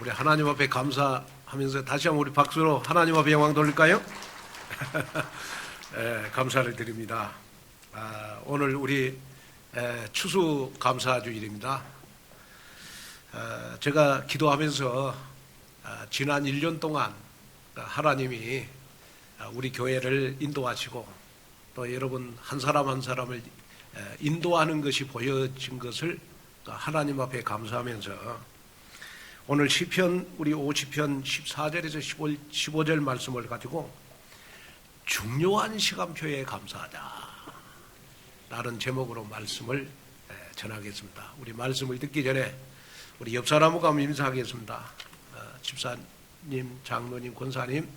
우리 하나님 앞에 감사하면서 다시 한번 우리 박수로 하나님 앞에 영광 돌릴까요? 감사를 드립니다. 오늘 우리 추수 감사주일입니다. 제가 기도하면서 지난 1년 동안 하나님이 우리 교회를 인도하시고 또 여러분 한 사람 한 사람을 인도하는 것이 보여진 것을 하나님 앞에 감사하면서 오늘 시편 우리 50편 14절에서 15절 말씀을 가지고 중요한 시간표에 감사하자 라는 제목으로 말씀을 전하겠습니다. 우리 말씀을 듣기 전에 우리 옆 사람하고 한번 인사하겠습니다. 집사님, 장로님, 권사님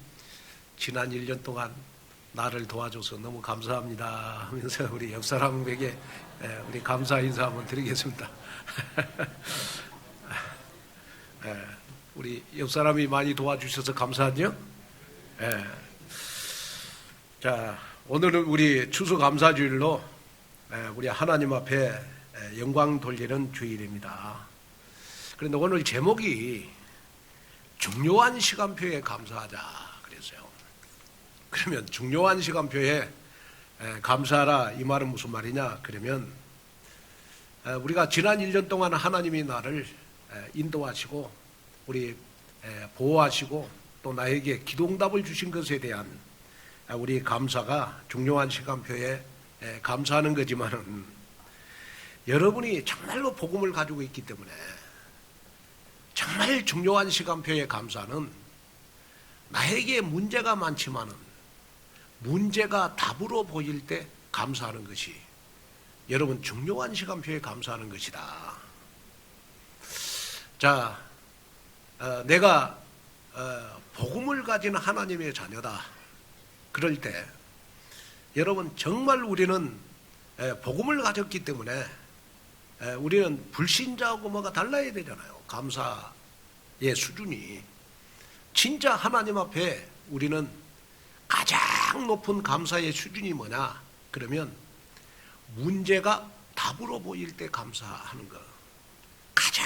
지난 1년 동안 나를 도와줘서 너무 감사합니다 하면서 우리 옆 사람에게 우리 감사 인사 한번 드리겠습니다. 우리 옆 사람이 많이 도와주셔서 감사하죠? 자, 오늘은 우리 추수 감사주일로 우리 하나님 앞에 영광 돌리는 주일입니다. 그런데 오늘 제목이 중요한 시간표에 감사하자 그랬어요. 그러면 중요한 시간표에 감사하라 이 말은 무슨 말이냐? 그러면 우리가 지난 1년 동안 하나님이 나를 인도하시고 우리 보호하시고 또 나에게 기도응답을 주신 것에 대한 우리 감사가 중요한 시간표에 감사하는 거지만은 여러분이 정말로 복음을 가지고 있기 때문에 정말 중요한 시간표의 감사는 나에게 문제가 많지만은 문제가 답으로 보일 때 감사하는 것이 여러분 중요한 시간표에 감사하는 것이다. 자, 내가 복음을 가진 하나님의 자녀다. 그럴 때 여러분 정말 우리는 복음을 가졌기 때문에 우리는 불신자하고 뭐가 달라야 되잖아요. 감사의 수준이 진짜 하나님 앞에 우리는 가장 높은 감사의 수준이 뭐냐? 그러면 문제가 답으로 보일 때 감사하는 것. 가장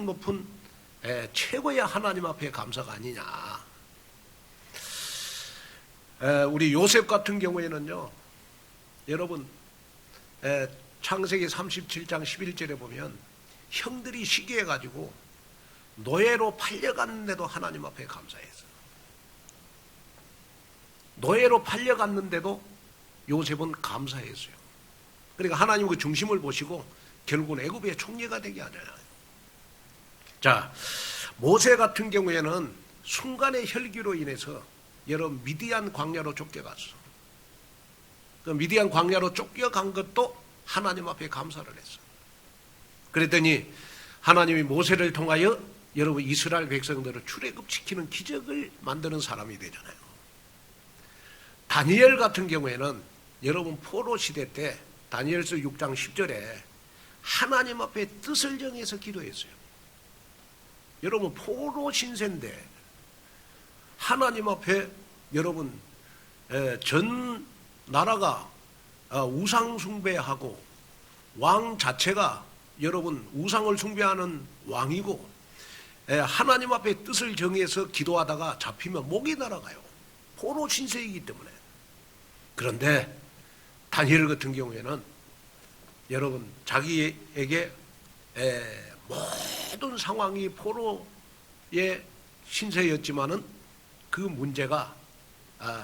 높은 최고의 하나님 앞에 감사가 아니냐. 우리 요셉 같은 경우에는요, 여러분 창세기 37장 11절에 보면 형들이 시기해가지고 노예로 팔려갔는데도 하나님 앞에 감사했어요. 노예로 팔려갔는데도 요셉은 감사했어요. 그러니까 하나님 그 중심을 보시고 결국은 애굽의 총리가 되게 하잖아요. 자, 모세 같은 경우에는 순간의 혈기로 인해서 여러분 미디안 광야로 쫓겨갔어. 그 미디안 광야로 쫓겨간 것도 하나님 앞에 감사를 했어. 그랬더니 하나님이 모세를 통하여 여러분 이스라엘 백성들을 출애굽시키는 기적을 만드는 사람이 되잖아요. 다니엘 같은 경우에는 여러분 포로 시대 때 다니엘서 6장 10절에 하나님 앞에 뜻을 정해서 기도했어요. 여러분 포로 신세인데 하나님 앞에 여러분 전 나라가 우상 숭배하고 왕 자체가 여러분 우상을 숭배하는 왕이고 하나님 앞에 뜻을 정해서 기도하다가 잡히면 목이 날아가요. 포로 신세이기 때문에. 그런데 다니엘 같은 경우에는 여러분 자기에게 모든 상황이 포로의 신세였지만은 그 문제가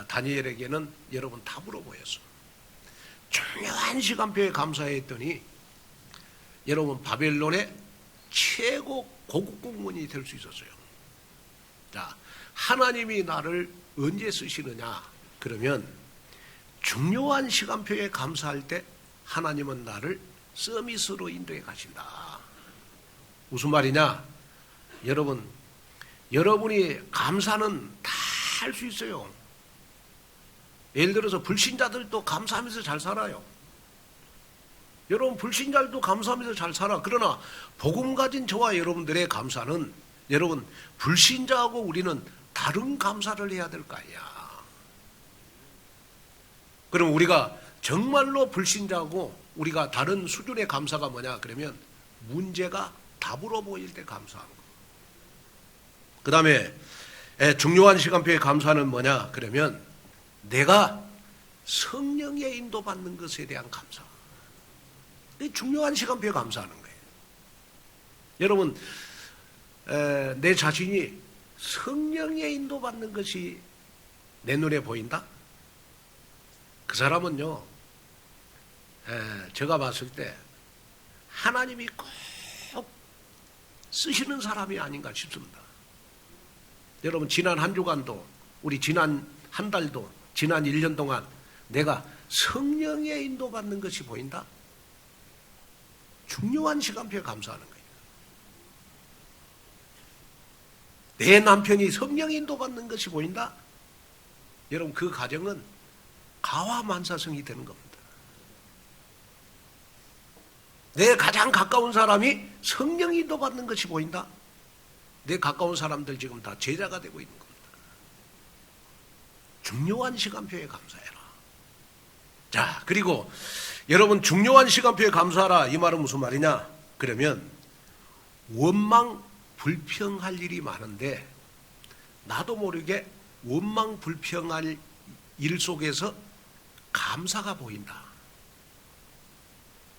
다니엘에게는 여러분 답으로 보였어. 중요한 시간표에 감사했더니 여러분 바벨론의 최고 고급 공무원이 될 수 있었어요. 자, 하나님이 나를 언제 쓰시느냐? 그러면 중요한 시간표에 감사할 때 하나님은 나를 서밋으로 인도해 가신다. 무슨 말이냐? 여러분, 여러분이 감사는 다 할 수 있어요. 예를 들어서 불신자들도 감사하면서 잘 살아요. 여러분 불신자들도 감사하면서 잘 살아. 그러나 복음 가진 저와 여러분들의 감사는 여러분 불신자하고 우리는 다른 감사를 해야 될 거 아니야. 그럼 우리가 정말로 불신자하고 우리가 다른 수준의 감사가 뭐냐? 그러면 문제가 답으로 보일 때 감사하는 거. 그 다음에 중요한 시간표의 감사는 뭐냐? 그러면 내가 성령의 인도받는 것에 대한 감사. 중요한 시간표에 감사하는 거예요. 여러분, 내 자신이 성령의 인도받는 것이 내 눈에 보인다? 그 사람은요, 제가 봤을 때 하나님이 꼭 쓰시는 사람이 아닌가 싶습니다. 여러분, 지난 한 주간도, 우리 지난 한 달도, 지난 1년 동안 내가 성령의 인도받는 것이 보인다? 중요한 시간표에 감사하는 거예요. 내 남편이 성령 인도받는 것이 보인다? 여러분, 그 가정은 가와만사성이 되는 겁니다. 내 가장 가까운 사람이 성령 인도받는 것이 보인다? 내 가까운 사람들 지금 다 제자가 되고 있는 겁니다. 중요한 시간표에 감사해라. 자, 그리고 여러분, 중요한 시간표에 감사하라, 이 말은 무슨 말이냐? 그러면 원망 불평할 일이 많은데 나도 모르게 원망 불평할 일 속에서 감사가 보인다.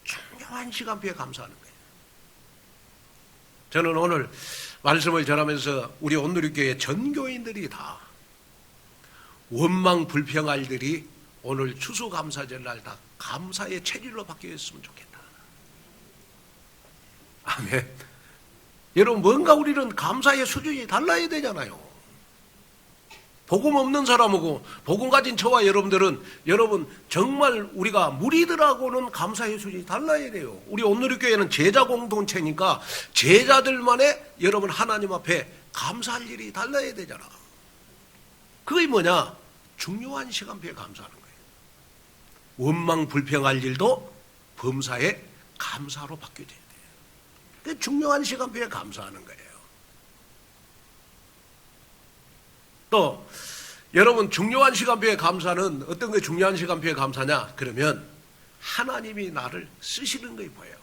중요한 시간표에 감사하는 거예요. 저는 오늘 말씀을 전하면서 우리 온누리교회 전 교인들이 다 원망 불평할 일이 오늘 추수감사절날 다 감사의 체질로 바뀌었으면 좋겠다. 아멘. 여러분, 뭔가 우리는 감사의 수준이 달라야 되잖아요. 복음 없는 사람하고 복음 가진 저와 여러분들은, 여러분 정말 우리가 무리들하고는 감사의 수준이 달라야 돼요. 우리 온누리교회는 제자 공동체니까 제자들만의 여러분 하나님 앞에 감사할 일이 달라야 되잖아. 그게 뭐냐? 중요한 시간표에 감사하는 거예요. 원망 불평할 일도 범사에 감사로 바뀌어야 돼요. 그 중요한 시간표에 감사하는 거예요. 또 여러분, 중요한 시간표에 감사는 어떤 게 중요한 시간표에 감사냐? 그러면 하나님이 나를 쓰시는 거에 보여요.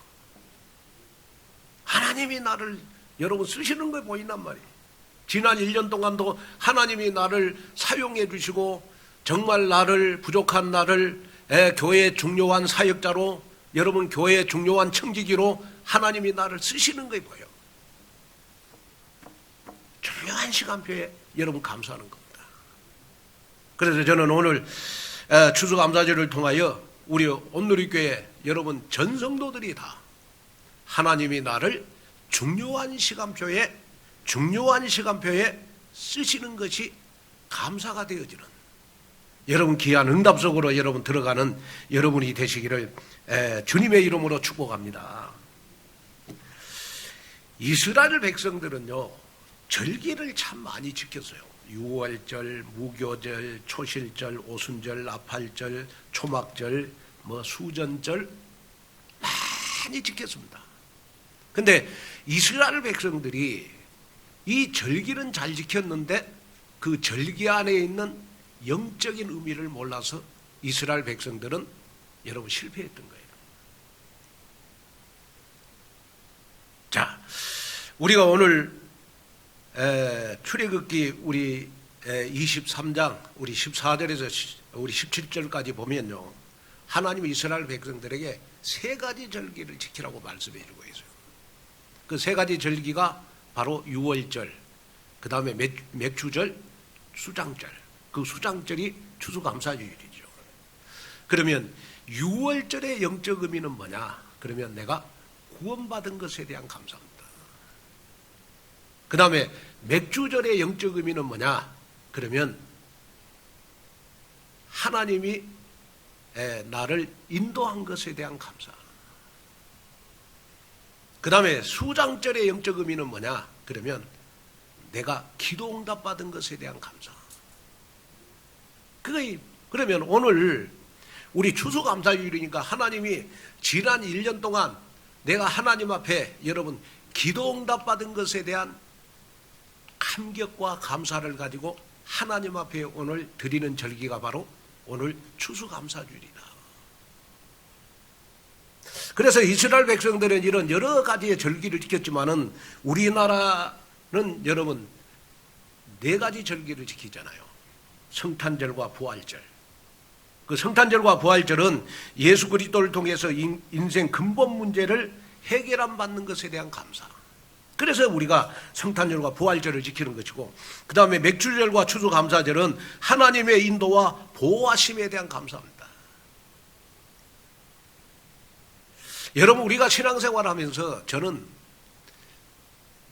하나님이 나를 여러분 쓰시는 거에 보인단 말이에요. 지난 1년 동안도 하나님이 나를 사용해 주시고 정말 나를, 부족한 나를 교회의 중요한 사역자로, 여러분 교회의 중요한 청지기로 하나님이 나를 쓰시는 거에 보여요. 중요한 시간표에 여러분 감사하는 겁니다. 그래서 저는 오늘 추수감사절을 통하여 우리 온누리교회 여러분 전 성도들이 다 하나님이 나를 중요한 시간표에 쓰시는 것이 감사가 되어지는 여러분 귀한 응답 속으로 여러분 들어가는 여러분이 되시기를 주님의 이름으로 축복합니다. 이스라엘 백성들은요, 절기를 참 많이 지켰어요. 유월절, 무교절, 초실절, 오순절, 나팔절, 초막절, 수전절 많이 지켰습니다. 근데 이스라엘 백성들이 이 절기는 잘 지켰는데 그 절기 안에 있는 영적인 의미를 몰라서 이스라엘 백성들은 여러분 실패했던 거예요. 자, 우리가 오늘 출애굽기 우리 23장 우리 14절에서 우리 17절까지 보면요, 하나님이 이스라엘 백성들에게 세 가지 절기를 지키라고 말씀해 주고 있어요. 그 세 가지 절기가 바로 유월절, 그 다음에 맥주절, 수장절. 그 수장절이 추수감사주일이죠. 그러면 유월절의 영적 의미는 뭐냐? 그러면 내가 구원받은 것에 대한 감사입니다. 그 다음에 맥주절의 영적 의미는 뭐냐? 그러면 하나님이 나를 인도한 것에 대한 감사. 그 다음에 수장절의 영적 의미는 뭐냐? 그러면 내가 기도 응답 받은 것에 대한 감사. 그러면 오늘 우리 추수감사주일이니까 하나님이 지난 1년 동안 내가 하나님 앞에 여러분 기도 응답 받은 것에 대한 감격과 감사를 가지고 하나님 앞에 오늘 드리는 절기가 바로 오늘 추수감사주일이다. 그래서 이스라엘 백성들은 이런 여러 가지의 절기를 지켰지만은 우리나라는 여러분 4가지 절기를 지키잖아요. 성탄절과 부활절. 그 성탄절과 부활절은 예수 그리스도를 통해서 인생 근본 문제를 해결안 받는 것에 대한 감사. 그래서 우리가 성탄절과 부활절을 지키는 것이고, 그 다음에 맥주절과 추수감사절은 하나님의 인도와 보호하심에 대한 감사입니다. 여러분, 우리가 신앙생활하면서 저는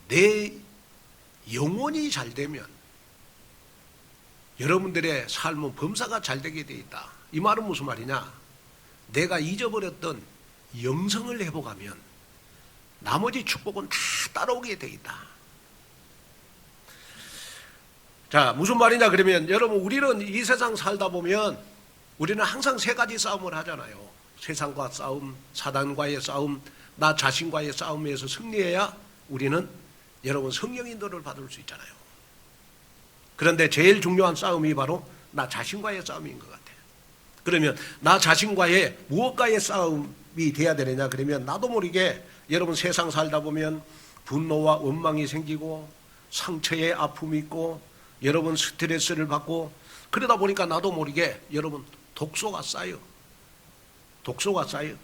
내 영혼이 잘 되면 여러분들의 삶은 범사가 잘 되게 되어 있다. 이 말은 무슨 말이냐? 내가 잊어버렸던 영성을 회복하면 나머지 축복은 다 따라오게 되어 있다. 자, 무슨 말이냐 그러면, 여러분, 우리는 이 세상 살다 보면 우리는 항상 3가지 싸움을 하잖아요. 세상과 싸움, 사단과의 싸움, 나 자신과의 싸움에서 승리해야 우리는 여러분 성령 인도를 받을 수 있잖아요. 그런데 제일 중요한 싸움이 바로 나 자신과의 싸움인 것 같아요. 그러면 나 자신과의 무엇과의 싸움이 돼야 되느냐 그러면, 나도 모르게 여러분 세상 살다 보면 분노와 원망이 생기고 상처에 아픔이 있고 여러분 스트레스를 받고, 그러다 보니까 나도 모르게 여러분 독소가 쌓여. 독소가 쌓여.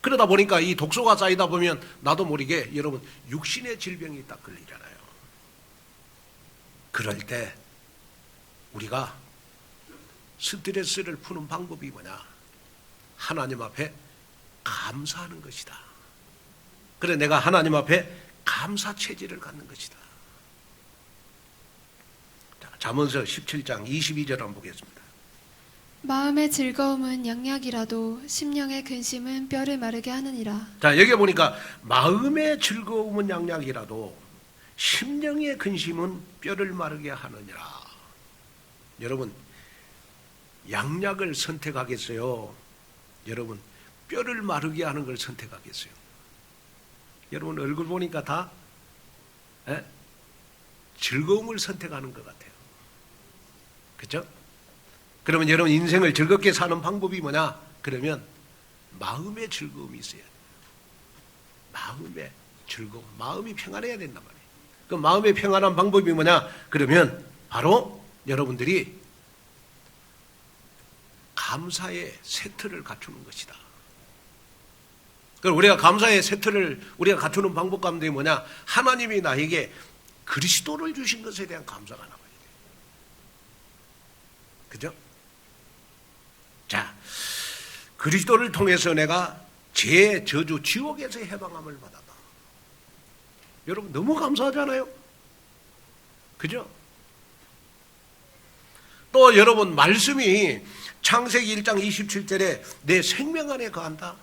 그러다 보니까 이 독소가 쌓이다 보면 나도 모르게 여러분 육신의 질병이 딱 걸리잖아요. 그럴 때 우리가 스트레스를 푸는 방법이 뭐냐? 하나님 앞에 감사하는 것이다. 그래, 내가 하나님 앞에 감사 체질을 갖는 것이다. 자, 잠언서 17장 22절 한번 보겠습니다. 마음의 즐거움은 양약이라도 심령의 근심은 뼈를 마르게 하느니라. 자, 여기 보니까 마음의 즐거움은 양약이라도 심령의 근심은 뼈를 마르게 하느니라. 여러분, 양약을 선택하겠어요? 여러분, 뼈를 마르게 하는 걸 선택하겠어요? 여러분 얼굴 보니까 다 즐거움을 선택하는 것 같아요. 그렇죠? 그러면 여러분 인생을 즐겁게 사는 방법이 뭐냐? 그러면 마음의 즐거움이 있어야 돼요. 마음의 즐거움, 마음이 평안해야 된단 말이에요. 그 마음의 평안한 방법이 뭐냐? 그러면 바로 여러분들이 감사의 세트를 갖추는 것이다. 그럼 우리가 감사의 세트를 우리가 갖추는 방법 가운데 뭐냐? 하나님이 나에게 그리스도를 주신 것에 대한 감사가 나와야 돼요. 그죠? 자, 그리스도를 통해서 내가 죄, 저주, 지옥에서 해방함을 받았다. 여러분 너무 감사하잖아요. 그죠? 또 여러분 말씀이 창세기 1장 27절에 내 생명 안에 거한다.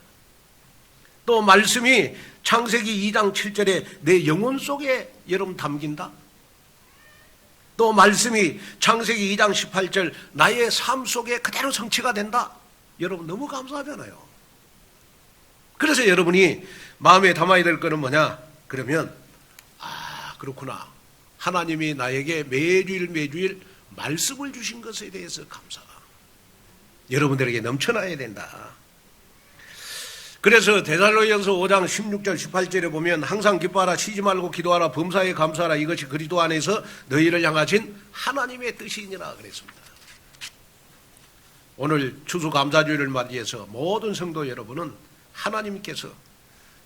또 말씀이 창세기 2장 7절에 내 영혼 속에 여러분 담긴다. 또 말씀이 창세기 2장 18절 나의 삶 속에 그대로 성취가 된다. 여러분 너무 감사하잖아요. 그래서 여러분이 마음에 담아야 될 거는 뭐냐? 그러면 그렇구나. 하나님이 나에게 매주일 말씀을 주신 것에 대해서 감사가 여러분들에게 넘쳐나야 된다. 그래서 데살로니가서 5장 16절 18절에 보면 항상 기뻐하라, 쉬지 말고 기도하라, 범사에 감사하라, 이것이 그리스도 안에서 너희를 향하신 하나님의 뜻이니라 그랬습니다. 오늘 추수감사주일을 맞이해서 모든 성도 여러분은 하나님께서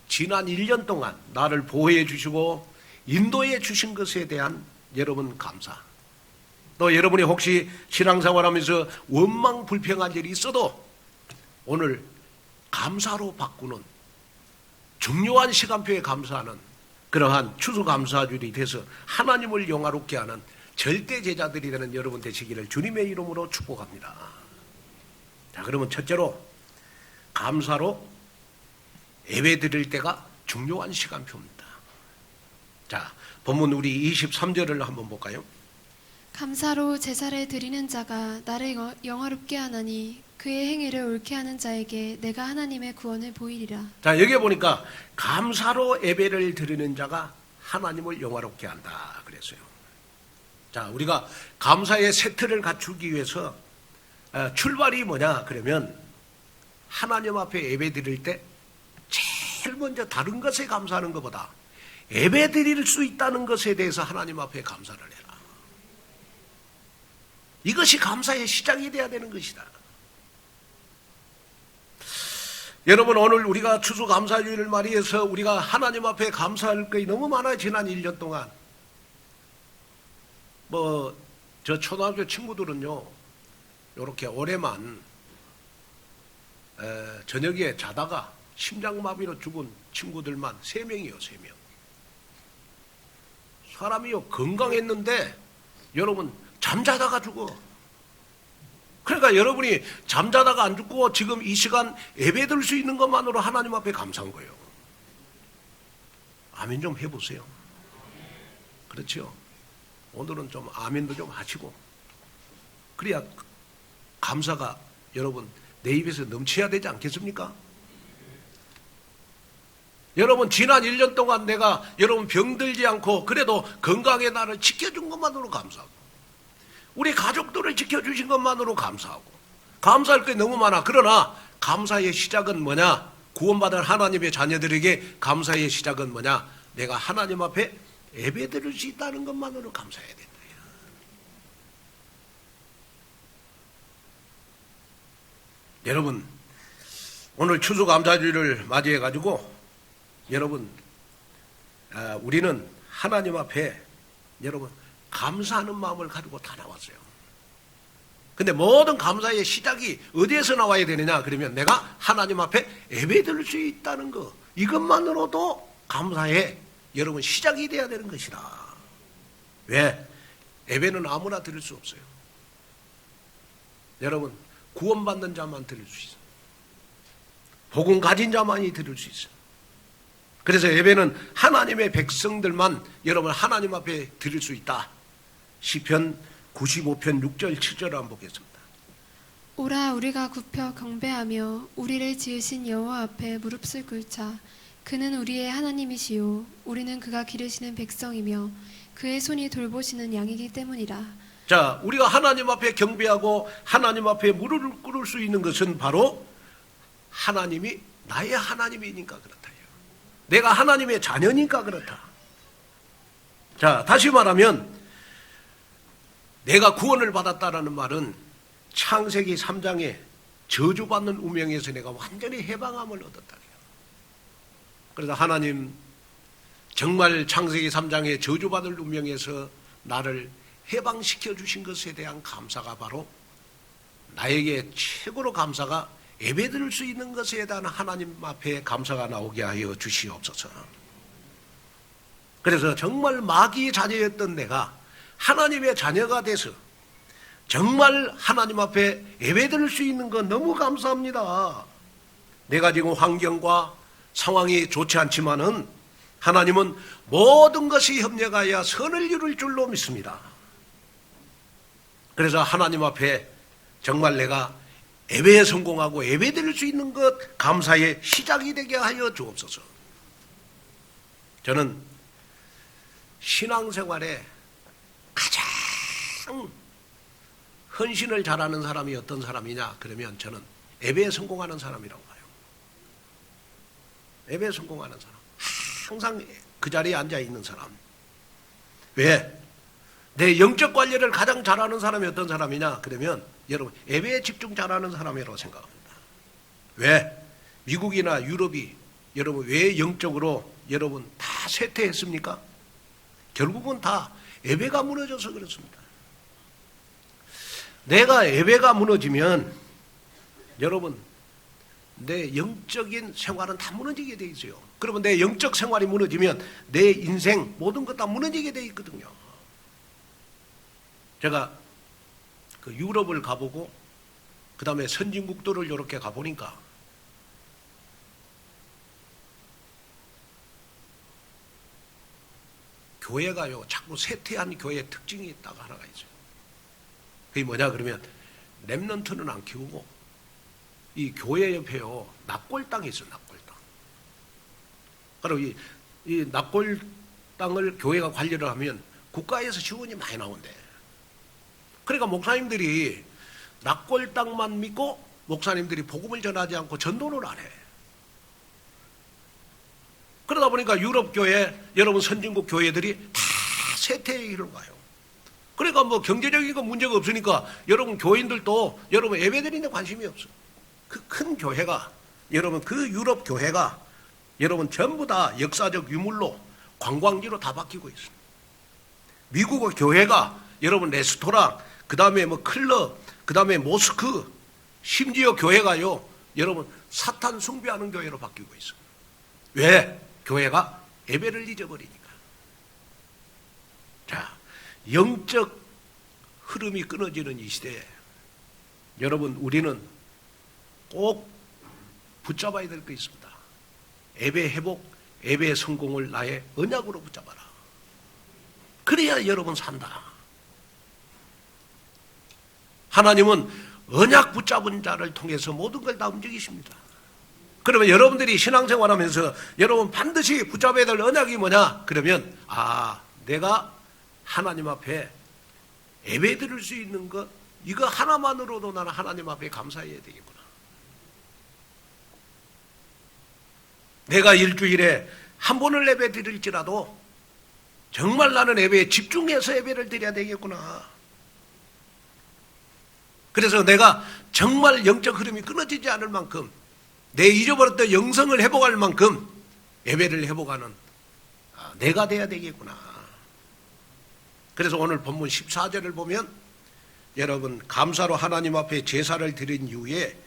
지난 1년 동안 나를 보호해 주시고 인도해 주신 것에 대한 여러분 감사, 또 여러분이 혹시 신앙생활하면서 원망 불평한 일이 있어도 오늘 감사로 바꾸는 중요한 시간표에 감사하는 그러한 추수감사주일이 돼서 하나님을 영화롭게 하는 절대 제자들이 되는 여러분 되시기를 주님의 이름으로 축복합니다. 자, 그러면 첫째로 감사로 예배 드릴 때가 중요한 시간표입니다. 자, 본문 우리 23절을 한번 볼까요? 감사로 제사를 드리는 자가 나를 영화롭게 하나니 그의 행위를 옳게 하는 자에게 내가 하나님의 구원을 보이리라. 자, 여기 보니까 감사로 예배를 드리는 자가 하나님을 영화롭게 한다 그랬어요. 자, 우리가 감사의 세트를 갖추기 위해서 출발이 뭐냐 그러면 하나님 앞에 예배 드릴 때 제일 먼저 다른 것에 감사하는 것보다 예배 드릴 수 있다는 것에 대해서 하나님 앞에 감사를 해라. 이것이 감사의 시작이 돼야 되는 것이다. 여러분, 오늘 우리가 추수감사주일을 맞이해서 우리가 하나님 앞에 감사할 것이 너무 많아요. 지난 1년 동안. 저 초등학교 친구들은요, 이렇게 올해만 저녁에 자다가 심장마비로 죽은 친구들만 3명이요, 3명. 사람이요, 건강했는데 여러분 잠자다가 죽어. 그러니까 여러분이 잠자다가 안 죽고 지금 이 시간 예배드릴 수 있는 것만으로 하나님 앞에 감사한 거예요. 아멘 좀 해보세요. 그렇죠? 오늘은 좀 아멘도 좀 하시고, 그래야 감사가 여러분 내 입에서 넘쳐야 되지 않겠습니까? 여러분, 지난 1년 동안 내가 여러분 병들지 않고 그래도 건강의 나를 지켜준 것만으로 감사하고, 우리 가족들을 지켜주신 것만으로 감사하고, 감사할 게 너무 많아. 그러나 감사의 시작은 뭐냐? 구원받은 하나님의 자녀들에게 감사의 시작은 뭐냐? 내가 하나님 앞에 예배드릴 수 있다는 것만으로 감사해야 된다. 여러분, 오늘 추수감사주일을 맞이해가지고 여러분, 우리는 하나님 앞에 여러분 감사하는 마음을 가지고 다 나왔어요. 근데 모든 감사의 시작이 어디에서 나와야 되느냐? 그러면 내가 하나님 앞에 예배드릴 수 있다는 것, 이것만으로도 감사의 여러분 시작이 돼야 되는 것이다. 왜? 예배는 아무나 드릴 수 없어요. 여러분, 구원받는 자만 드릴 수 있어요. 복음 가진 자만이 드릴 수 있어요. 그래서 예배는 하나님의 백성들만 여러분 하나님 앞에 드릴 수 있다. 시편 95편 6절 7절을 한번 보겠습니다. 오라 우리가 굽혀 경배하며 우리를 지으신 여호와 앞에 무릎을 꿇자. 그는 우리의 하나님이시요 우리는 그가 기르시는 백성이며 그의 손이 돌보시는 양이기 때문이라. 자, 우리가 하나님 앞에 경배하고 하나님 앞에 무릎을 꿇을 수 있는 것은 바로 하나님이 나의 하나님이니까 그렇다. 내가 하나님의 자녀니까 그렇다. 자, 다시 말하면 내가 구원을 받았다라는 말은 창세기 3장에 저주받는 운명에서 내가 완전히 해방함을 얻었다. 그래서 하나님 정말 창세기 3장에 저주받을 운명에서 나를 해방시켜 주신 것에 대한 감사가 바로 나에게 최고로 감사가 예배드릴 수 있는 것에 대한 하나님 앞에 감사가 나오게 하여 주시옵소서. 그래서 정말 마귀의 자녀였던 내가 하나님의 자녀가 돼서 정말 하나님 앞에 예배드릴 수 있는 것 너무 감사합니다. 내가 지금 환경과 상황이 좋지 않지만은 하나님은 모든 것이 협력하여 선을 이룰 줄로 믿습니다. 그래서 하나님 앞에 정말 내가 예배에 성공하고 예배드릴 수 있는 것 감사의 시작이 되게 하여 주옵소서. 저는 신앙생활에 가장 헌신을 잘하는 사람이 어떤 사람이냐? 그러면 저는 예배에 성공하는 사람이라고 봐요. 예배에 성공하는 사람. 항상 그 자리에 앉아 있는 사람. 왜? 내 영적 관리를 가장 잘하는 사람이 어떤 사람이냐? 그러면 여러분 예배에 집중 잘하는 사람이라고 생각합니다. 왜? 미국이나 유럽이 여러분 왜 영적으로 여러분 다 쇠퇴했습니까? 결국은 다 예배가 무너져서 그렇습니다. 내가 예배가 무너지면 여러분 내 영적인 생활은 다 무너지게 돼 있어요. 그러면 내 영적 생활이 무너지면 내 인생 모든 것 다 무너지게 돼 있거든요. 제가 그 유럽을 가보고 그 다음에 선진국들을 이렇게 가보니까 교회가요 자꾸 쇠퇴한 교회의 특징이 있다고 하나가 있어요. 그게 뭐냐 그러면 렘넌트는 안 키우고 이 교회 옆에요 납골 땅이 있어요. 납골 땅. 그리고 이 납골 땅을 교회가 관리를 하면 국가에서 지원이 많이 나온대. 그러니까 목사님들이 납골 땅만 믿고 목사님들이 복음을 전하지 않고 전도를 안 해. 그러다 보니까 유럽 교회, 여러분 선진국 교회들이 다 쇠퇴의 길로 가요. 그러니까 뭐 경제적인 건 문제가 없으니까 여러분 교인들도 여러분 예배드리는 데 관심이 없어. 그 큰 교회가 여러분 그 유럽 교회가 여러분 전부 다 역사적 유물로 관광지로 다 바뀌고 있어요. 미국의 교회가 여러분 레스토랑, 그 다음에 뭐 클럽, 그 다음에 모스크, 심지어 교회가요 여러분 사탄 숭배하는 교회로 바뀌고 있어요. 왜? 교회가 예배를 잊어버리니까. 자, 영적 흐름이 끊어지는 이 시대에 여러분 우리는 꼭 붙잡아야 될 게 있습니다. 예배 회복, 예배 성공을 나의 언약으로 붙잡아라. 그래야 여러분 산다. 하나님은 언약 붙잡은 자를 통해서 모든 걸 다 움직이십니다. 그러면 여러분들이 신앙생활하면서 여러분 반드시 붙잡아야 될 언약이 뭐냐? 그러면 내가 하나님 앞에 예배 드릴 수 있는 것, 이거 하나만으로도 나는 하나님 앞에 감사해야 되겠구나. 내가 일주일에 한 번을 예배 드릴지라도 정말 나는 예배에 집중해서 예배를 드려야 되겠구나. 그래서 내가 정말 영적 흐름이 끊어지지 않을 만큼 내 잊어버렸던 영성을 회복할 만큼 예배를 회복하는 내가 돼야 되겠구나. 그래서 오늘 본문 14절을 보면 여러분 감사로 하나님 앞에 제사를 드린 이후에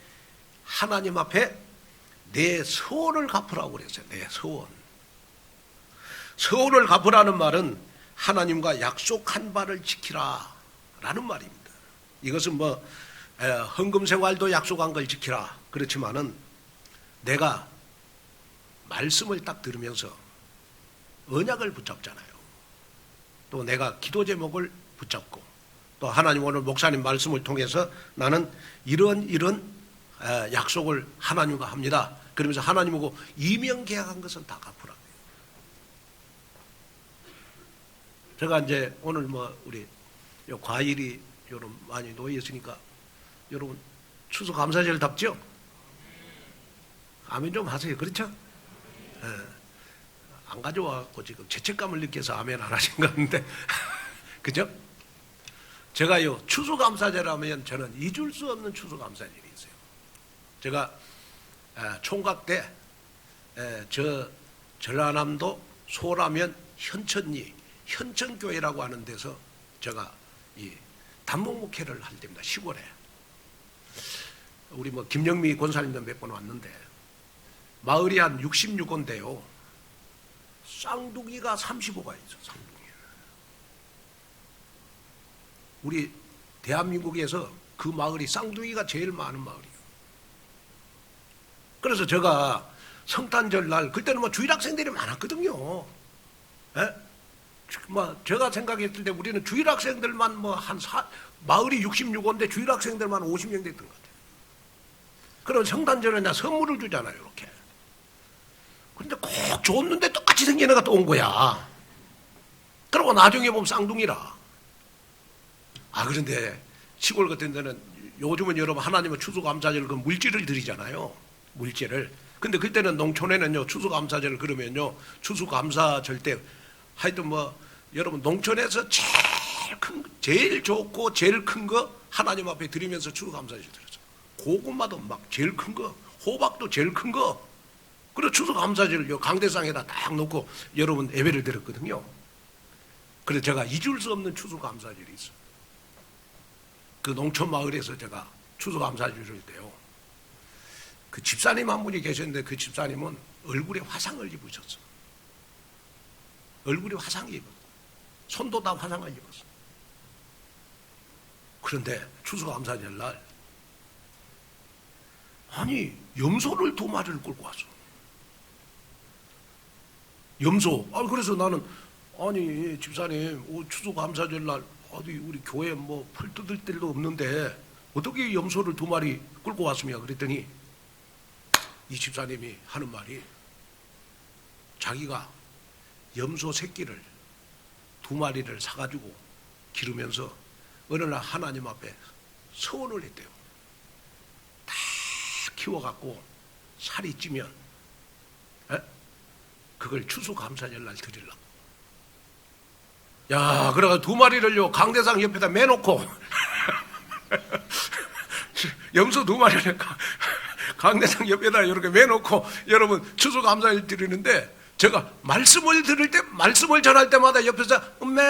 하나님 앞에 내 서원을 갚으라고 그랬어요. 내 서원. 서원을 갚으라는 말은 하나님과 약속한 바를 지키라 라는 말입니다. 이것은 뭐 헌금 생활도 약속한 걸 지키라 그렇지만은 내가 말씀을 딱 들으면서 언약을 붙잡잖아요. 또 내가 기도 제목을 붙잡고 또 하나님 오늘 목사님 말씀을 통해서 나는 이런 약속을 하나님과 합니다. 그러면서 하나님하고 이명 계약한 것은 다 갚으라. 제가 이제 오늘 뭐 우리 과일이 여러분 많이 놓여 있으니까 여러분 추수감사절답죠? 아멘 좀 하세요. 그렇죠? 안 가져와갖고 지금 죄책감을 느껴서 아멘 안 하신 것 같은데 그죠? 제가요 추수감사절 하면 저는 잊을 수 없는 추수감사절이 있어요. 제가 총각 때 저 전라남도 소라면 현천교회라고 하는 데서 제가 이 단목목회를 할 때입니다. 시골에 우리 뭐 김영미 권사님도 몇 번 왔는데 마을이 한 66호인데요 쌍둥이가 35가 있어. 쌍둥이. 우리 대한민국에서 그 마을이 쌍둥이가 제일 많은 마을이에요. 그래서 제가 성탄절 날 그때는 뭐 주일학생들이 많았거든요. 예? 제가 생각했을 때 우리는 주일학생들만 마을이 66호인데 주일학생들만 50명 됐던 것 같아요. 그럼 성탄절에 나 선물을 주잖아요, 이렇게. 근데 꼭 줬는데 똑같이 생긴 애가 또 온 거야. 그러고 나중에 보면 쌍둥이라. 그런데 시골 같은 데는 요즘은 여러분 하나님은 추수감사절 그 물질을 드리잖아요. 물질을. 근데 그때는 농촌에는요 추수감사절 그러면요 추수감사절 때 하여튼 뭐 여러분 농촌에서 제일 좋고 제일 큰 거 하나님 앞에 드리면서 추수감사절 드렸죠. 고구마도 막 제일 큰 거, 호박도 제일 큰 거. 그래서 추수감사절 강대상에다 딱 놓고 여러분 예배를 드렸거든요. 그래서 제가 잊을 수 없는 추수감사절이 있어요. 그 농촌 마을에서 제가 추수감사절일 때요. 그 집사님 한 분이 계셨는데 그 집사님은 얼굴에 화상을 입으셨어. 얼굴에 화상이 입었어. 손도 다 화상을 입었어. 그런데 추수감사절 날 염소를 2마리를 끌고 왔어. 염소. 그래서 나는 집사님 추수감사절 날 어디 우리 교회 뭐 풀 뜯을 데도 없는데 어떻게 염소를 2마리 끌고 왔으며 그랬더니 이 집사님이 하는 말이 자기가 염소 새끼를 2마리를 사가지고 기르면서 어느 날 하나님 앞에 서원을 했대요. 다 키워갖고 살이 찌면 그걸 추수감사절 날 드리려고. 야, 그래가 두 마리를요, 강대상 옆에다 매놓고, 염소 두 마리를 강대상 옆에다 이렇게 매놓고, 여러분, 추수감사를 드리는데, 제가 말씀을 들을 때, 말씀을 전할 때마다 옆에서, 음메,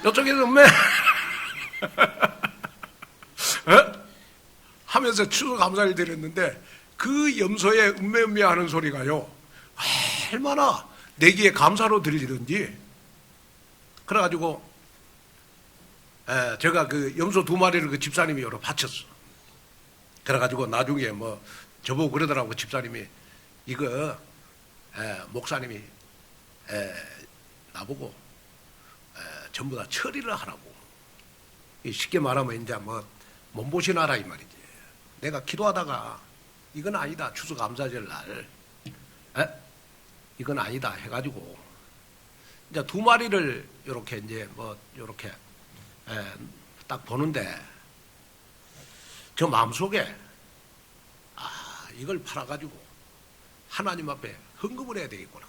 이쪽에서 음메, 하면서 추수감사를 드렸는데, 그 염소의 음메 하는 소리가요, 얼마나 내기에 감사로 들리던지. 그래가지고 제가 그 염소 두 마리를 그 집사님이 여러 바쳤어. 그래가지고 나중에 뭐 저보고 그러더라고. 집사님이 이거 목사님이 나보고 전부 다 처리를 하라고. 쉽게 말하면 이제 뭐 몸보신하라 이 말이지. 내가 기도하다가 이건 아니다, 추수감사절 날 이건 아니다 해가지고 이제 두 마리를 이렇게 이제 뭐 이렇게 딱 보는데 저 마음속에 이걸 팔아가지고 하나님 앞에 헌금을 해야 되겠구나.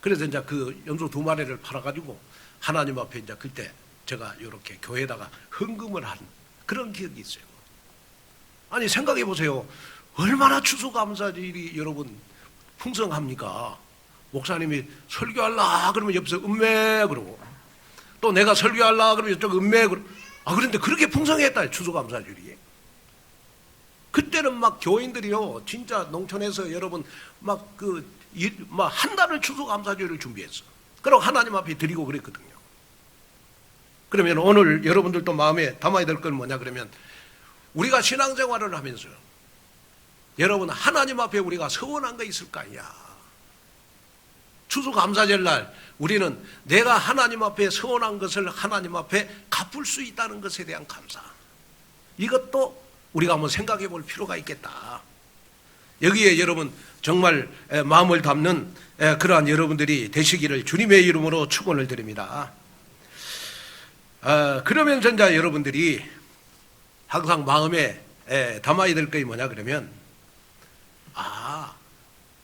그래서 이제 그 염소 두 마리를 팔아가지고 하나님 앞에 이제 그때 제가 이렇게 교회에다가 헌금을 한 그런 기억이 있어요. 아니 생각해 보세요. 얼마나 추수감사절이 여러분 풍성합니까? 목사님이 설교할라 그러면 옆에서 음메 그러고, 또 내가 설교할라 그러면 이쪽 음메 그러고. 그런데 그렇게 풍성했다, 추수감사절이. 그때는 막 교인들이요, 진짜 농촌에서 여러분 막 한 달을 추수감사절을 준비했어. 그리고 하나님 앞에 드리고 그랬거든요. 그러면 오늘 여러분들도 마음에 담아야 될 건 뭐냐 그러면, 우리가 신앙생활을 하면서 여러분 하나님 앞에 우리가 서원한 거 있을까요? 추수감사절 날 우리는 내가 하나님 앞에 서원한 것을 하나님 앞에 갚을 수 있다는 것에 대한 감사, 이것도 우리가 한번 생각해 볼 필요가 있겠다. 여기에 여러분 정말 마음을 담는 그러한 여러분들이 되시기를 주님의 이름으로 축원을 드립니다. 그러면서 이제 여러분들이 항상 마음에 담아야 될 것이 뭐냐 그러면,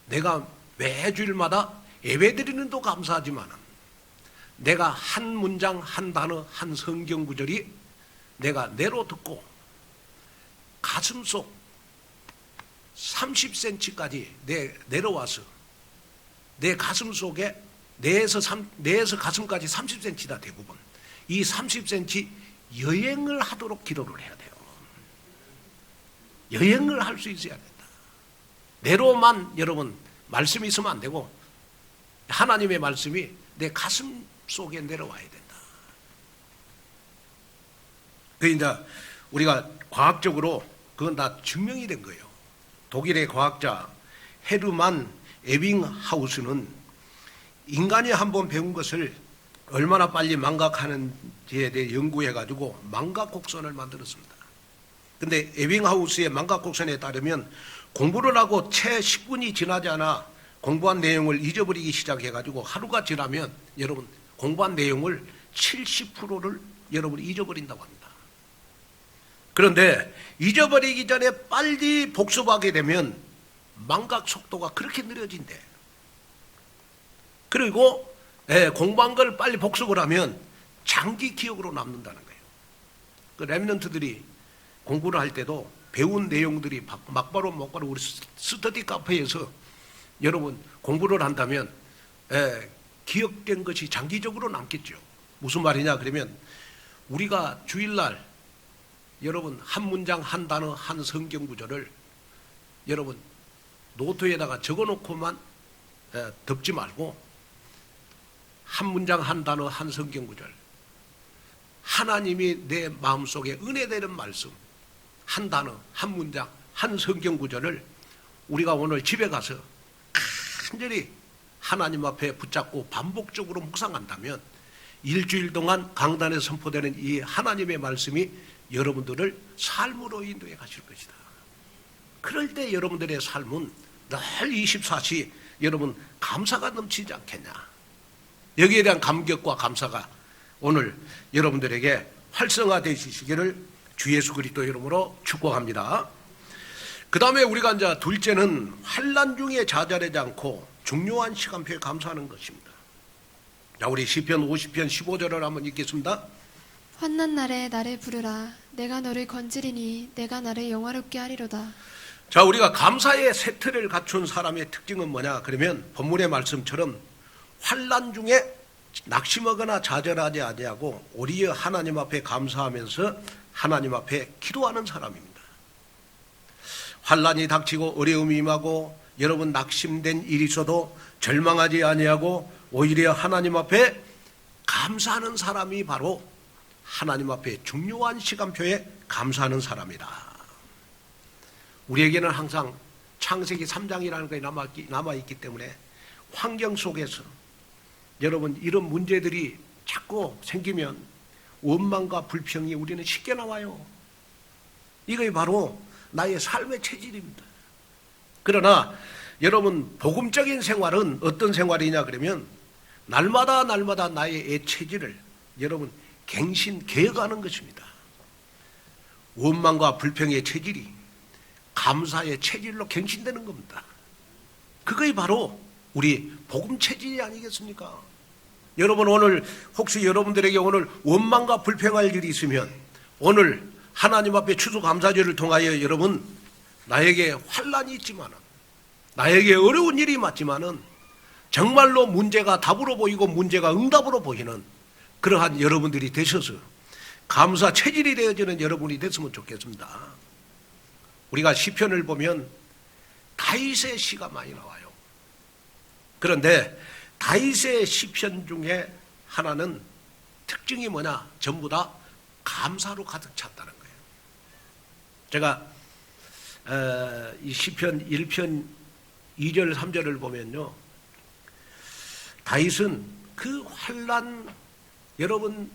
내가 매주일마다 예배드리는 도 감사하지만 내가 한 문장 한 단어 한 성경 구절이 내가 뇌로 듣고 가슴속 30cm까지 내려와서 내 가슴 속에 뇌에서 가슴까지 30cm다 대부분. 이 30cm 여행을 하도록 기도를 해야 돼요. 여행을 할 수 있어야 된다. 뇌로만 여러분 말씀이 있으면 안 되고 하나님의 말씀이 내 가슴 속에 내려와야 된다. 그 이제 우리가 과학적으로 그건 다 증명이 된 거예요. 독일의 과학자 헤르만 에빙하우스는 인간이 한번 배운 것을 얼마나 빨리 망각하는지에 대해 연구해가지고 망각곡선을 만들었습니다. 근데 에빙하우스의 망각곡선에 따르면 공부를 하고 채 10분이 지나지 않아 공부한 내용을 잊어버리기 시작해가지고 하루가 지나면 여러분 공부한 내용을 70%를 여러분이 잊어버린다고 합니다. 그런데 잊어버리기 전에 빨리 복습하게 되면 망각 속도가 그렇게 느려진대. 그리고 공부한 걸 빨리 복습을 하면 장기 기억으로 남는다는 거예요. 그 랩런트들이 공부를 할 때도 배운 내용들이 막바로 우리 스터디 카페에서 여러분 공부를 한다면 기억된 것이 장기적으로 남겠죠. 무슨 말이냐 그러면 우리가 주일날 여러분 한 문장 한 단어 한 성경 구절을 여러분 노트에다가 적어놓고만 덮지 말고 한 문장 한 단어 한 성경 구절, 하나님이 내 마음속에 은혜되는 말씀 한 단어 한 문장 한 성경 구절을 우리가 오늘 집에 가서 간절히 하나님 앞에 붙잡고 반복적으로 묵상한다면 일주일 동안 강단에 선포되는 이 하나님의 말씀이 여러분들을 삶으로 인도해 가실 것이다. 그럴 때 여러분들의 삶은 늘 24시 여러분 감사가 넘치지 않겠냐. 여기에 대한 감격과 감사가 오늘 여러분들에게 활성화되시기를 주 예수 그리스도 이름으로 축복합니다. 그 다음에 우리가 이제 둘째는 환난 중에 좌절하지 않고 중요한 시간표에 감사하는 것입니다. 자, 우리 시편 50편 15절을 한번 읽겠습니다. 환난 날에 나를 부르라. 내가 너를 건지리니 내가 나를 영화롭게 하리로다. 자, 우리가 감사의 세트를 갖춘 사람의 특징은 뭐냐? 그러면 본문의 말씀처럼 환난 중에 낙심하거나 좌절하지 아니하고 오히려 하나님 앞에 감사하면서 하나님 앞에 기도하는 사람입니다. 환난이 닥치고 어려움이 임하고 여러분 낙심된 일이 있어도 절망하지 아니하고 오히려 하나님 앞에 감사하는 사람이 바로 하나님 앞에 중요한 시간표에 감사하는 사람이다. 우리에게는 항상 창세기 3장이라는 것이 남아있기 때문에 환경 속에서 여러분 이런 문제들이 자꾸 생기면 원망과 불평이 우리는 쉽게 나와요. 이게 바로 나의 삶의 체질입니다. 그러나 여러분 복음적인 생활은 어떤 생활이냐 그러면 날마다 나의 체질을 여러분 갱신 개혁하는 것입니다. 원망과 불평의 체질이 감사의 체질로 갱신되는 겁니다. 그것이 바로 우리 복음 체질이 아니겠습니까? 여러분 오늘 혹시 여러분들에게 오늘 원망과 불평할 일이 있으면 오늘 하나님 앞에 추수감사절을 통하여 여러분 나에게 환난이 있지만은 나에게 어려운 일이 맞지만은 정말로 문제가 답으로 보이고 문제가 응답으로 보이는 그러한 여러분들이 되셔서 감사 체질이 되어지는 여러분이 됐으면 좋겠습니다. 우리가 시편을 보면 다윗의 시가 많이 나와요. 그런데 다윗의 시편 중에 하나는 특징이 뭐냐? 전부 다 감사로 가득 찼다는 거예요. 제가 이 시편 1편 2절 3절을 보면요, 다윗은 그 환난 여러분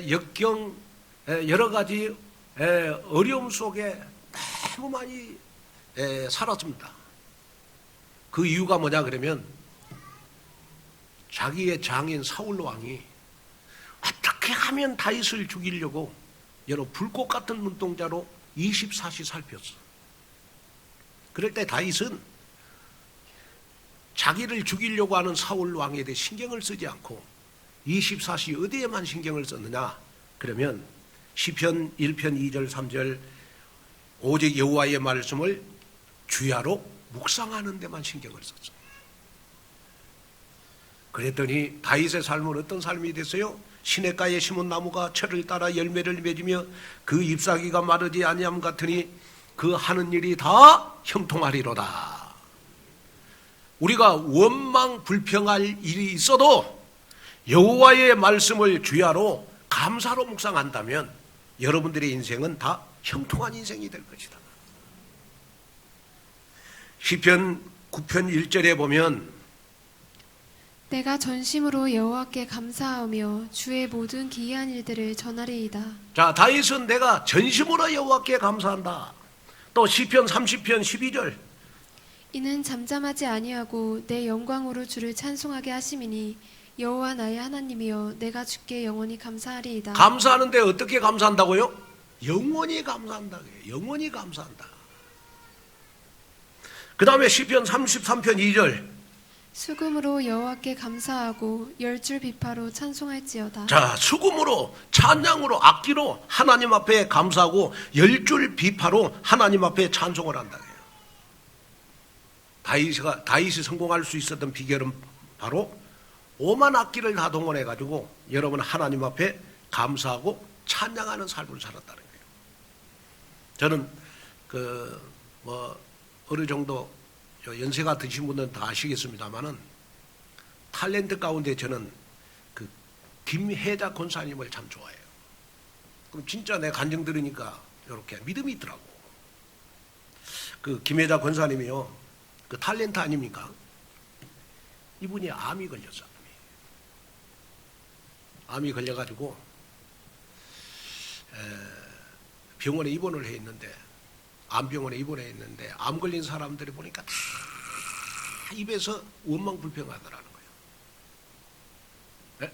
역경 여러 가지 어려움 속에 너무 많이 살았습니다. 그 이유가 뭐냐 그러면 자기의 장인 사울 왕이 어떻게 하면 다윗을 죽이려고 여러분 불꽃 같은 눈동자로 24시 살폈어. 그럴 때 다윗은 자기를 죽이려고 하는 사울 왕에 대해 신경을 쓰지 않고 24시 어디에만 신경을 썼느냐 그러면 시편 1편 2절 3절 오직 여호와의 말씀을 주야로 묵상하는 데만 신경을 썼어. 그랬더니 다윗의 삶은 어떤 삶이 됐어요? 시냇가에 심은 나무가 철을 따라 열매를 맺으며 그 잎사귀가 마르지 아니함 같으니 그 하는 일이 다 형통하리로다. 우리가 원망 불평할 일이 있어도 여호와의 말씀을 주야로 감사로 묵상한다면 여러분들의 인생은 다 형통한 인생이 될 것이다. 시편 9편 1절에 보면 내가 전심으로 여호와께 감사하며 주의 모든 기이한 일들을 전하리이다. 자, 다윗은 내가 전심으로 여호와께 감사한다. 또 시편 30편 12절 이는 잠잠하지 아니하고 내 영광으로 주를 찬송하게 하심이니 여호와 나의 하나님이여 내가 주께 영원히 감사하리이다. 감사하는데 어떻게 감사한다고요? 영원히 감사한다. 영원히 감사한다. 그 다음에 시편 33편 2절 수금으로 여호와께 감사하고 열줄 비파로 찬송할지어다. 자, 수금으로 찬양으로 악기로 하나님 앞에 감사하고 열줄 비파로 하나님 앞에 찬송을 한다. 다윗이 성공할 수 있었던 비결은 바로 오만 악기를 다 동원해 가지고 여러분 하나님 앞에 감사하고 찬양하는 삶을 살았다는 거예요. 저는 어느 정도 연세가 드신 분들은 다 아시겠습니다만은 탤런트 가운데 저는 그 김혜자 권사님을 참 좋아해요. 그럼 진짜 내 간증 들으니까 이렇게 믿음이 있더라고. 그 김혜자 권사님이요, 그 탤런트 아닙니까? 이분이 암이 걸렸어. 암이 걸려가지고 병원에 입원을 해 있는데, 암병원에 입원해 있는데 암 걸린 사람들이 보니까 다 입에서 원망 불평하더라는 거예요. 네?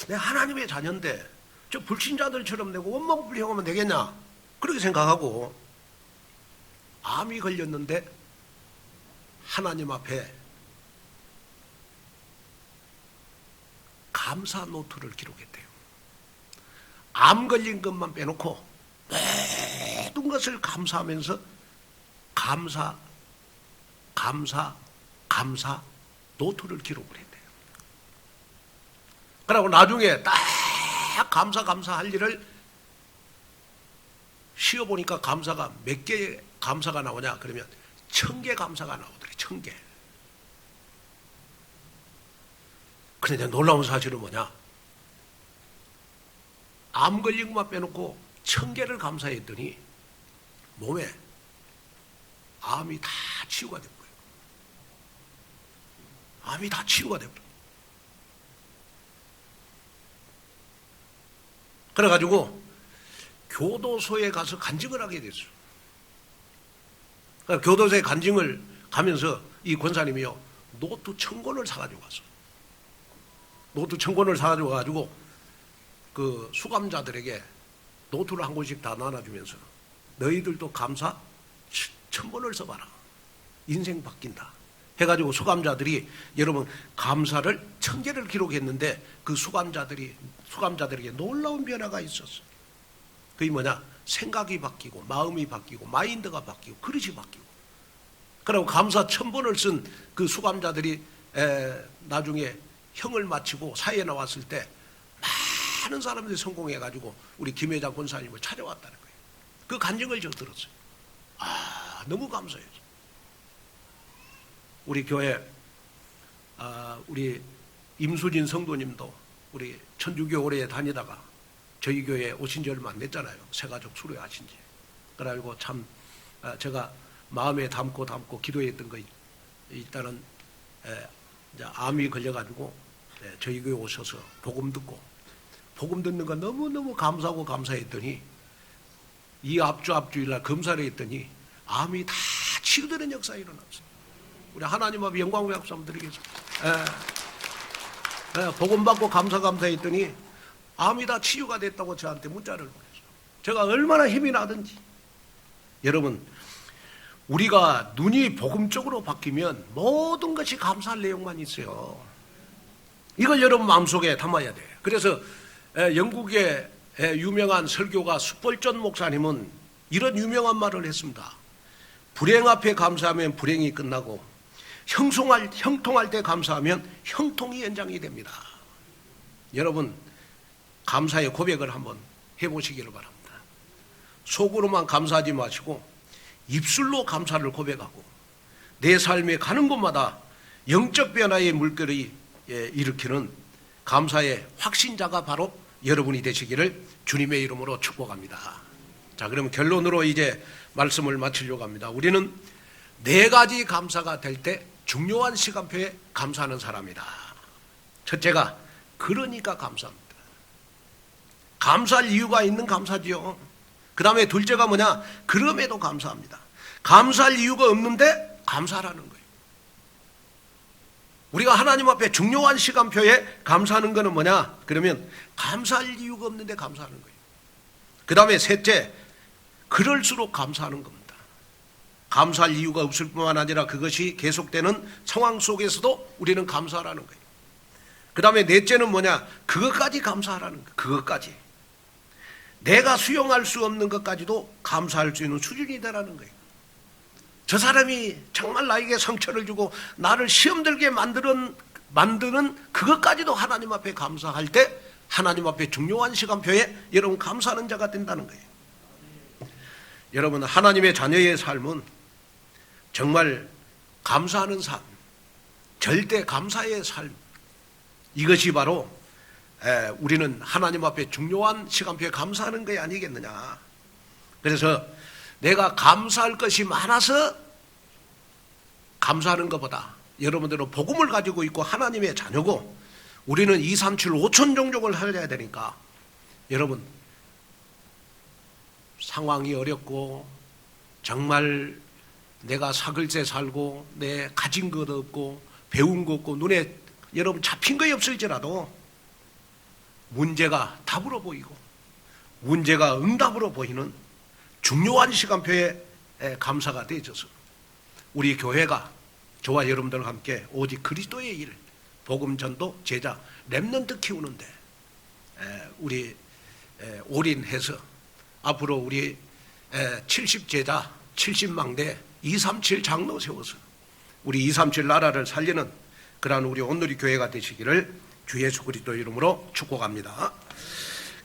내가 하나님의 자녀인데 저 불신자들처럼 내가 원망 불평하면 되겠냐? 그렇게 생각하고 암이 걸렸는데 하나님 앞에 감사 노트를 기록했대요. 암 걸린 것만 빼놓고 모든 것을 감사하면서 감사 노트를 기록을 했대요. 그리고 나중에 딱 감사할 일을 쉬어보니까 감사가 몇 개의 감사가 나오냐 그러면 1000개 감사가 나오더래. 1000개. 그런데 놀라운 사실은 뭐냐, 암 걸린 것만 빼놓고 1000개를 감사했더니 몸에 암이 다 치유가 된 거예요. 암이 다 치유가 된 거예요. 그래가지고 교도소에 가서 간증을 하게 됐어요. 그러니까 교도소에 간증을 가면서 이 권사님이요, 노트 1000권을 사가지고 왔어. 노트 1000권을 사가지고 가지고 그 수감자들에게 노트를 한 권씩 다 나눠주면서 너희들도 감사 1000번을 써봐라. 인생 바뀐다. 해가지고 수감자들이, 여러분, 감사를 1000개를 기록했는데 그 수감자들에게 놀라운 변화가 있었어요. 그게 뭐냐? 생각이 바뀌고, 마음이 바뀌고, 마인드가 바뀌고, 그릇이 바뀌고. 그리고 감사 1000번을 쓴 그 수감자들이 나중에 형을 마치고 사회에 나왔을 때 많은 사람들이 성공해가지고 우리 김회장 권사님을 찾아왔다는 거예요. 그 간증을 저 들었어요. 아, 너무 감사해요. 우리 교회, 우리 임수진 성도님도 우리 천주교 오래 다니다가 저희 교회에 오신 지 얼마 안 됐잖아요. 새가족 수료하신 지. 그래가지고 참 제가 마음에 담고 기도했던 거 일단은 이제 암이 걸려가지고 저희 교회 오셔서 복음 듣는 거 너무너무 감사하고 감사했더니 이 앞주일날 검사를 했더니 암이 다 치유되는 역사가 일어났어요. 우리 하나님 앞에 영광 박수 한번 드리겠습니다. 복음 받고 감사했더니 암이 다 치유가 됐다고 저한테 문자를 보냈어요. 제가 얼마나 힘이 나든지. 여러분, 우리가 눈이 복음 쪽으로 바뀌면 모든 것이 감사할 내용만 있어요. 이걸 여러분 마음속에 담아야 돼요. 그래서 영국의 유명한 설교가 스펄전 목사님은 이런 유명한 말을 했습니다. 불행 앞에 감사하면 불행이 끝나고 형통할 때 감사하면 형통이 연장이 됩니다. 여러분, 감사의 고백을 한번 해보시기를 바랍니다. 속으로만 감사하지 마시고 입술로 감사를 고백하고 내 삶에 가는 곳마다 영적 변화의 물결이 일으키는 감사의 확신자가 바로 여러분이 되시기를 주님의 이름으로 축복합니다. 자, 그러면 결론으로 이제 말씀을 마치려고 합니다. 우리는 4가지 감사가 될 때 중요한 시간표에 감사하는 사람이다. 첫째가 그러니까 감사합니다. 감사할 이유가 있는 감사지요. 그 다음에 둘째가 뭐냐? 그럼에도 감사합니다. 감사할 이유가 없는데 감사하라는 거예요. 우리가 하나님 앞에 중요한 시간표에 감사하는 것은 뭐냐? 그러면 감사할 이유가 없는데 감사하는 거예요. 그 다음에 셋째, 그럴수록 감사하는 겁니다. 감사할 이유가 없을 뿐만 아니라 그것이 계속되는 상황 속에서도 우리는 감사하라는 거예요. 그 다음에 넷째는 뭐냐? 그것까지 감사하라는 거예요. 그것까지. 내가 수용할 수 없는 것까지도 감사할 수 있는 수준이 되라는 거예요. 저 사람이 정말 나에게 상처를 주고 나를 시험 들게 만드는 그것까지도 하나님 앞에 감사할 때 하나님 앞에 중요한 시간표에 여러분 감사하는 자가 된다는 거예요. 여러분, 하나님의 자녀의 삶은 정말 감사하는 삶, 절대 감사의 삶, 이것이 바로 우리는 하나님 앞에 중요한 시간표에 감사하는 것이 아니겠느냐. 그래서 내가 감사할 것이 많아서 감사하는 것보다 여러분들은 복음을 가지고 있고 하나님의 자녀고 우리는 2, 3, 7, 5천 종족을 살려야 되니까 여러분, 상황이 어렵고 정말 내가 사글세 살고 내 가진 것 없고 배운 것 없고 눈에 여러분 잡힌 것이 없을지라도 문제가 답으로 보이고 문제가 응답으로 보이는 중요한 시간표에 감사가 되어져서 우리 교회가 저와 여러분들과 함께 오직 그리스도의 일, 복음 전도 제자 렘넌트 키우는데 우리 올인해서 앞으로 우리 70제자 70망대 237 장로 세워서 우리 237 나라를 살리는 그러한 우리 온누리 교회가 되시기를 주 예수 그리스도 이름으로 축복합니다.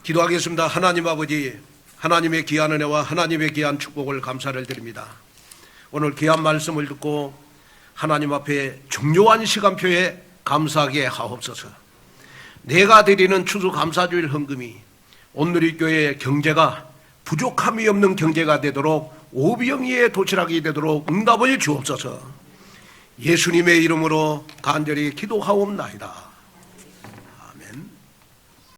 기도하겠습니다. 하나님 아버지, 하나님의 귀한 은혜와 하나님의 귀한 축복을 감사를 드립니다. 오늘 귀한 말씀을 듣고 하나님 앞에 중요한 시간표에 감사하게 하옵소서. 내가 드리는 추수감사주일 헌금이 온누리 교회의 경제가 부족함이 없는 경제가 되도록 오병이의 도시락이 되도록 응답을 주옵소서. 예수님의 이름으로 간절히 기도하옵나이다.